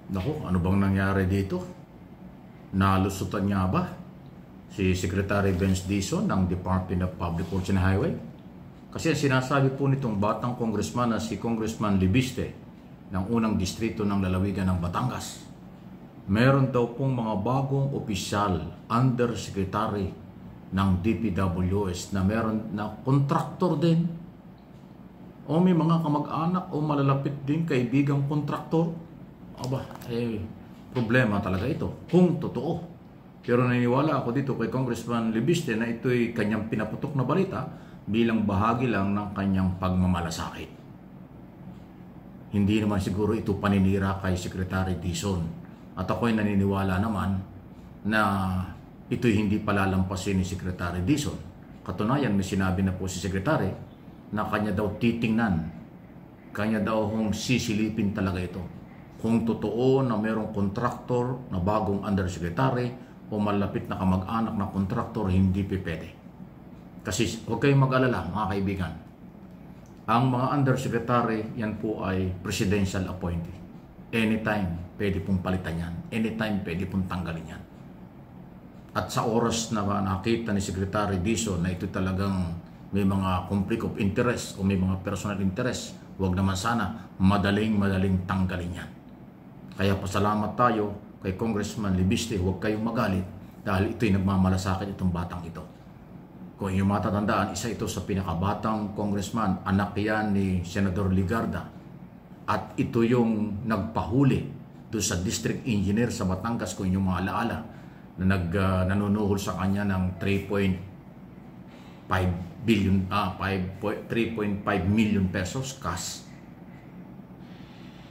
Naku, ano bang nangyari dito? Nalusutan nga ba si Secretary Vince Dizon ng Department of Public Works and Highway? Kasi sinasabi po nitong batang congressman na si Congressman Libiste ng unang distrito ng lalawigan ng Batangas. Meron daw pong mga bagong opisyal, undersecretary ng DPWS na meron na kontraktor din. O may mga kamag-anak o malalapit din kaibigang kontraktor. Aba, problema talaga ito kung totoo. Pero naniniwala ako dito kay Congressman Libiste na ito'y kanyang pinaputok na balita bilang bahagi lang ng kanyang pagmamalasakit. Hindi naman siguro ito paninira kay Secretary Dizon. At ako'y naniniwala naman na ito'y hindi palalampasin ni Secretary Dizon. Katunayan, may sinabi na po si Secretary na kanya daw titingnan, kanya daw hong sisilipin talaga ito. Kung totoo na mayroong kontraktor na bagong undersecretary o malapit na kamag-anak na kontraktor, hindi pipede. Kasi huwag kayong mag-alala mga kaibigan. Ang mga undersecretary, yan po ay presidential appointee. Anytime, pwede pong palitan yan. Anytime, pwede pong tanggalin yan. At sa oras na nakita ni Secretary Dizon na ito talagang may mga conflict of interest o may mga personal interest, huwag naman sana madaling tanggalin yan. Kaya pasalamat tayo kay Congressman Libiste, huwag kayong magalit dahil ito'y nagmamalasakit itong batang ito. Kung inyong matatandaan, isa ito sa pinakabatang congressman, anak yan ni Senador Ligarda. At ito yung nagpahuli doon sa district engineer sa Batangas, kung inyong maalaala, na nanunuhol sa kanya ng 3.5 million pesos cash.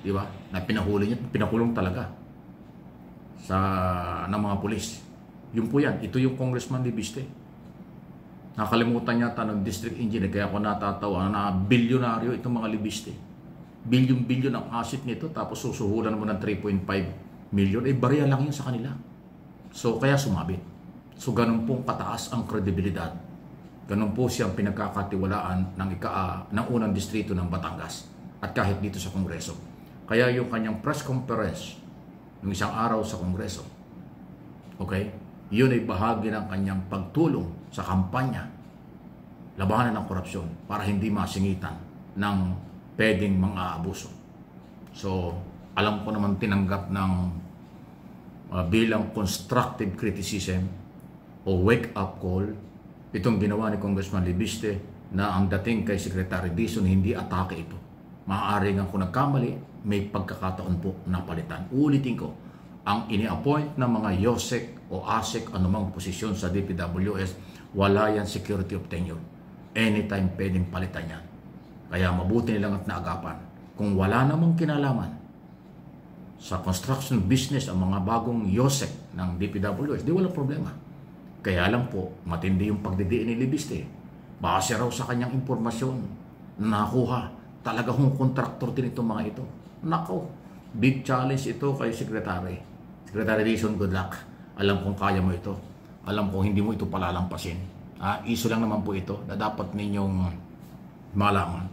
Di ba? Na pinahuli niya, pinakulong talaga ng mga pulis. Yun po yan. Ito yung Congressman Libiste. Nakalimutan yata ng district engineer, kaya ako natatawa na bilyonaryo itong mga Libiste. Bilyon-bilyon ang asset nito, tapos susuhulan mo ng 3.5 million. Barya lang yun sa kanila. So, kaya sumabit. So, ganun pong kataas ang kredibilidad. Ganun po siyang pinagkakatiwalaan ng unang distrito ng Batangas. At kahit dito sa Kongreso. Kaya yung kanyang press conference ng isang araw sa Kongreso, okay, yun ay bahagi ng kanyang pagtulong sa kampanya labanan ng korupsyon para hindi masingitan ng pwedeng mga abuso. So, alam ko naman tinanggap ng bilang constructive criticism o wake-up call itong ginawa ni Congressman Libiste na ang dating kay Secretary Dizon hindi atake ito. Maaari nga kung nagkamali, may pagkakataon po na palitan. Ulitin ko, ang ini-appoint ng mga YOSEC o ASEC, anumang posisyon sa DPWS, wala yan security of tenure. Anytime pwedeng palitan yan. Kaya mabuti nilang at naagapan. Kung wala namang kinalaman sa construction business ang mga bagong YOSEC ng DPWS, di wala problema. Kaya lang po, matindi yung pagdidiin ni Libiste. Base raw sa kanyang impormasyon na nakuha, talaga hong kontraktor din itong mga ito. Nako, big challenge ito kay Secretary. Secretary Dizon, good luck. Alam kong kaya mo ito. Alam kong hindi mo ito palalampasin. Iso lang naman po ito na dapat ninyong malaman.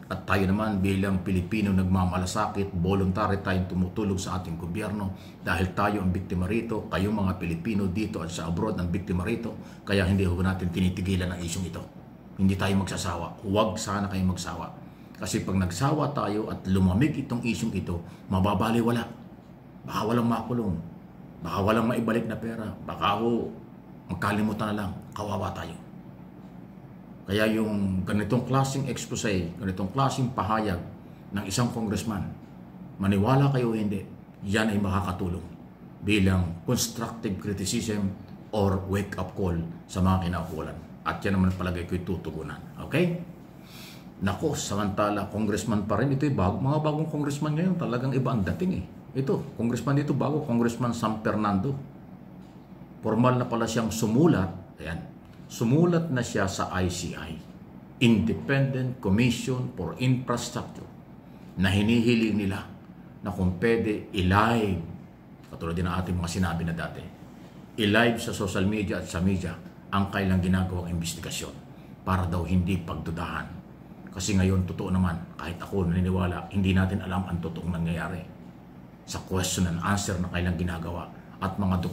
At tayo naman bilang Pilipino nagmamalasakit, voluntary tayong tumutulog sa ating gobyerno dahil tayo ang biktima rito, kayong mga Pilipino dito at sa abroad ang biktima rito, kaya hindi ho natin tinitigilan ang isyong ito. Hindi tayo magsasawa. Huwag sana kayong magsawa. Kasi pag nagsawa tayo at lumamig itong isyong ito, mababaliwala. Baka walang makulong. Baka walang maibalik na pera. Baka magkalimutan na lang. Kawawa tayo. Kaya yung ganitong klaseng expose, ganitong klaseng pahayag ng isang congressman, maniwala kayo o hindi, yan ay makakatulong bilang constructive criticism or wake-up call sa mga kinaukulan. At yan naman palagay ko'y tutugunan. Okay? Nako, samantala, congressman pa rin. Ito yung mga bagong congressman ngayon. Talagang iba ang dating eh. Ito, congressman dito bago, Congressman Sam Fernando. Formal na pala siyang sumulat. Ayan. Sumulat na siya sa ICI, Independent Commission for Infrastructure, na hinihiling nila na kung pwede i-live, katulad din ng ating mga sinabi na dati, i-live sa social media at sa media ang kailang ginagawang investigasyon para daw hindi pagdudahan. Kasi ngayon, totoo naman, kahit ako naniniwala, hindi natin alam ang totoong nangyayari. sa question and answer na kailang ginagawa at mga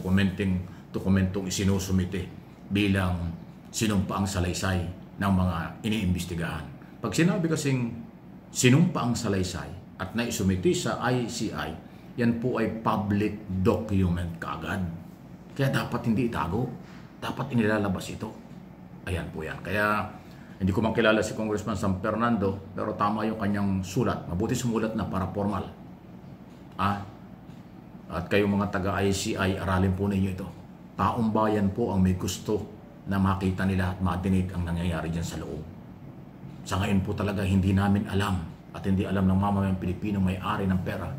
dokumentong isinusumite bilang sinumpaang salaysay ng mga iniimbestigahan. Pag sinabi kasing sinumpaang salaysay at naisumite sa ICI, yan po ay public document kaagad. Kaya dapat hindi itago. Dapat inilalabas ito. Ayan po yan. Kaya hindi ko man kilala si Congressman San Fernando, pero tama yung kanyang sulat. Mabuti sumulat na para formal. At kayong mga taga-ICI, aralin po ninyo ito. Taong bayan po ang may gusto na makita nila at madinig ang nangyayari dyan sa loob. Sa ngayon po talaga hindi namin alam at hindi alam ng mamamayang Pilipino may-ari ng pera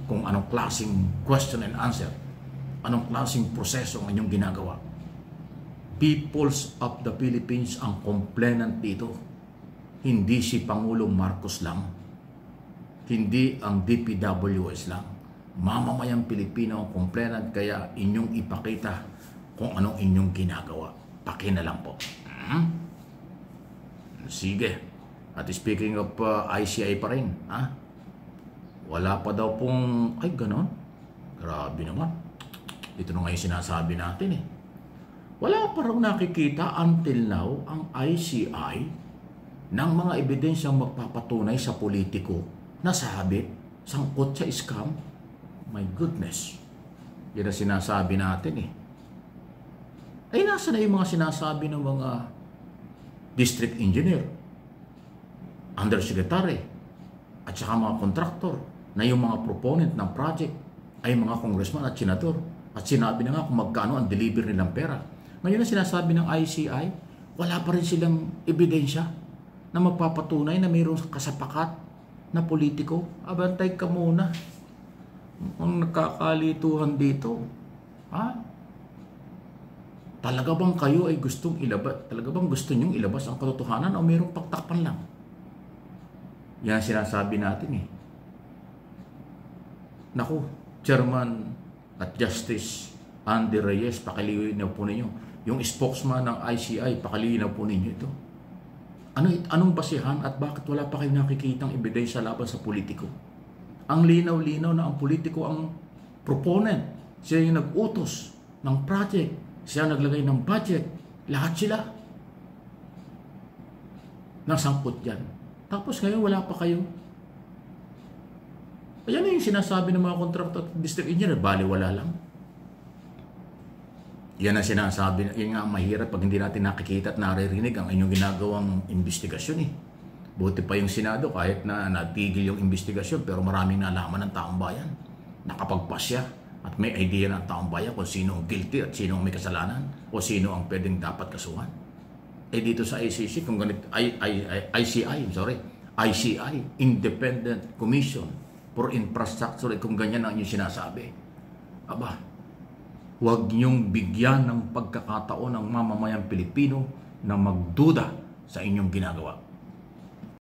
kung anong klaseng question and answer, anong klaseng proseso ang inyong ginagawa. Peoples of the Philippines ang complainant dito. Hindi si Pangulong Marcos lang. Hindi ang DPWS lang. Mamamayang Pilipino ang complainant, kaya inyong ipakita kung anong inyong ginagawa. Paki na lang po. Sige. At speaking of ICI pa rin, wala pa daw pong, ay ganon. Grabe naman. Ito na nga yung sinasabi natin Wala pa raw nakikita until now ang ICI ng mga ebidensyang magpapatunay sa politiko na sabit, sangkot sa scam. My goodness. Yan ang sinasabi natin Ay, nasa na yung mga sinasabi ng mga district engineer, undersecretary, at saka mga contractor na yung mga proponent ng project ay mga congressman at senador. At sinabi na nga kung magkano ang deliver nilang pera. Ngayon na sinasabi ng ICI, wala pa rin silang ebidensya na magpapatunay na mayroong kasapakat na politiko. Abantay ka muna. Ang nagkakalituhan dito. Talaga bang kayo ay gustong ilabas? Talaga bang gusto nyong ilabas ang katotohanan o mayroong pagtakpan lang? Yan ang sinasabi natin Naku, Chairman at Justice Andy Reyes, pakilinaw po ninyo. Yung spokesman ng ICI, pakilinaw po ninyo ito. Anong basihan at bakit wala pa kayong nakikitang ebidensya laban sa politiko? Ang linaw-linaw na ang politiko ang proponent. Siya yung nag-utos ng project. Siya naglagay ng budget. Lahat sila nasangkot yan. Tapos ngayon wala pa kayo. Ayan yung sinasabi ng mga contractor at district engineer, baliwala lang. Yan ang sinasabi, yan nga ang mahirap pag hindi natin nakikita at naririnig ang inyong ginagawang investigasyon Buti pa yung Senado kahit na natigil yung investigasyon, pero maraming nalaman ng taong bayan. Nakapagpasya at may idea ng taong bayan kung sino ang guilty at sino ang may kasalanan o sino ang pwedeng dapat kasuhan. Dito sa ICC, kung ganito, ICI, Independent Commission for Infrastructure, kung ganyan ang inyong sinasabi. Huwag niyong bigyan ng pagkakataon ng mamamayang Pilipino na magduda sa inyong ginagawa.